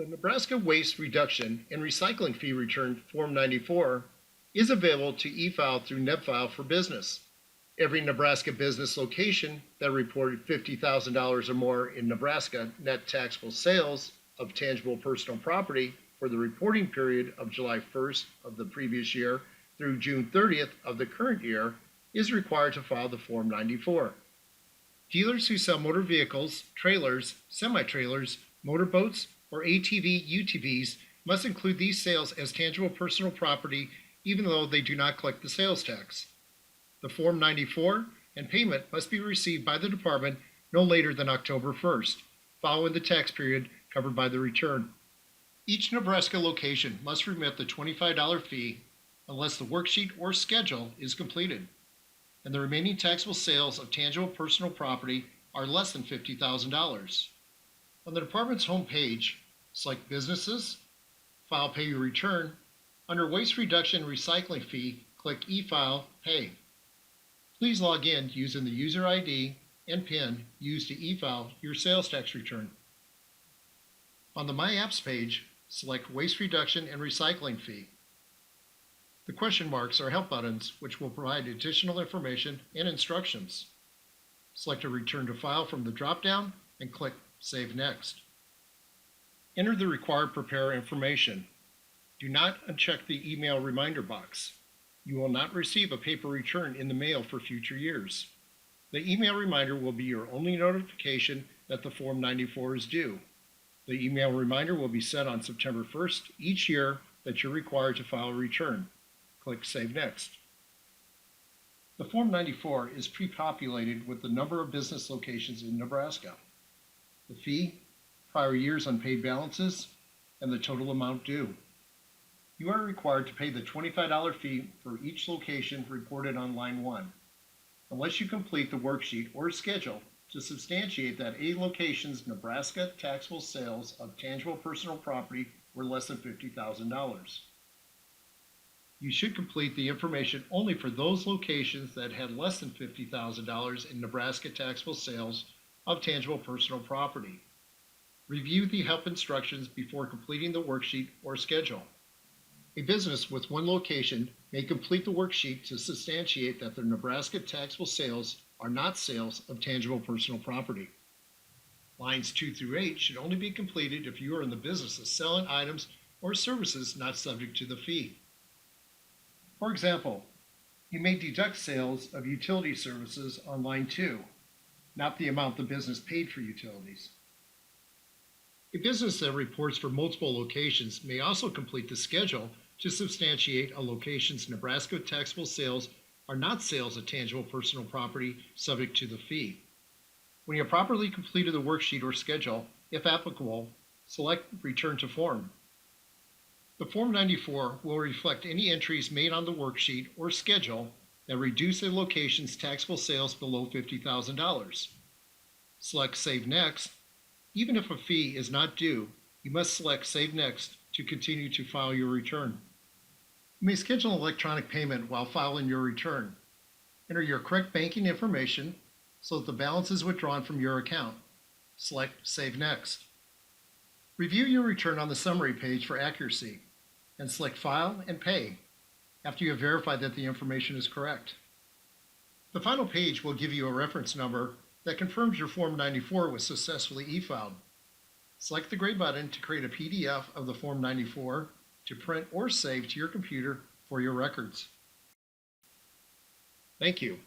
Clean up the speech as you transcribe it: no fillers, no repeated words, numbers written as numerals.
The Nebraska Waste Reduction and Recycling Fee Return Form 94 is available to e-file through NetFile for Business. Every Nebraska business location that reported $50,000 or more in Nebraska net taxable sales of tangible personal property for the reporting period of July 1st of the previous year through June 30th of the current year is required to file the Form 94. Dealers who sell motor vehicles, trailers, semi-trailers, motorboats, or ATV UTVs must include these sales as tangible personal property even though they do not collect the sales tax. The Form 94 and payment must be received by the department no later than October 1st, following the tax period covered by the return. Each Nebraska location must remit the $25 fee unless the worksheet or schedule is completed, and the remaining taxable sales of tangible personal property are less than $50,000. On the department's homepage, select Businesses, File Pay Your Return. Under Waste Reduction and Recycling Fee, click E-File Pay. Please log in using the user ID and PIN used to e-file your sales tax return. On the My Apps page, select Waste Reduction and Recycling Fee. The question marks are help buttons which will provide additional information and instructions. Select a Return to File from the drop-down and click Save Next. Enter the required preparer information. Do not uncheck the email reminder box. You will not receive a paper return in the mail for future years. The email reminder will be your only notification that the Form 94 is due. The email reminder will be set on September 1st each year that you're required to file a return. Click Save Next. The Form 94 is pre-populated with the number of business locations in Nebraska, the fee, prior year's unpaid balances, and the total amount due. You are required to pay the $25 fee for each location reported on line 1, unless you complete the worksheet or schedule to substantiate that a location's Nebraska taxable sales of tangible personal property were less than $50,000. You should complete the information only for those locations that had less than $50,000 in Nebraska taxable sales of tangible personal property. Review the help instructions before completing the worksheet or schedule. A business with one location may complete the worksheet to substantiate that their Nebraska taxable sales are not sales of tangible personal property. Lines 2 through 8 should only be completed if you are in the business of selling items or services not subject to the fee. For example, you may deduct sales of utility services on line 2, not the amount the business paid for utilities. A business that reports for multiple locations may also complete the schedule to substantiate a location's Nebraska taxable sales are not sales of tangible personal property subject to the fee. When you have properly completed the worksheet or schedule, if applicable, select Return to Form. The Form 94 will reflect any entries made on the worksheet or schedule that reduce a location's taxable sales below $50,000. Select Save Next. Even if a fee is not due, you must select Save Next to continue to file your return. You may schedule electronic payment while filing your return. Enter your correct banking information so that the balance is withdrawn from your account. Select Save Next. Review your return on the summary page for accuracy and select File and Pay after you have verified that the information is correct. The final page will give you a reference number that confirms your Form 94 was successfully e-filed. Select the gray button to create a PDF of the Form 94 to print or save to your computer for your records. Thank you.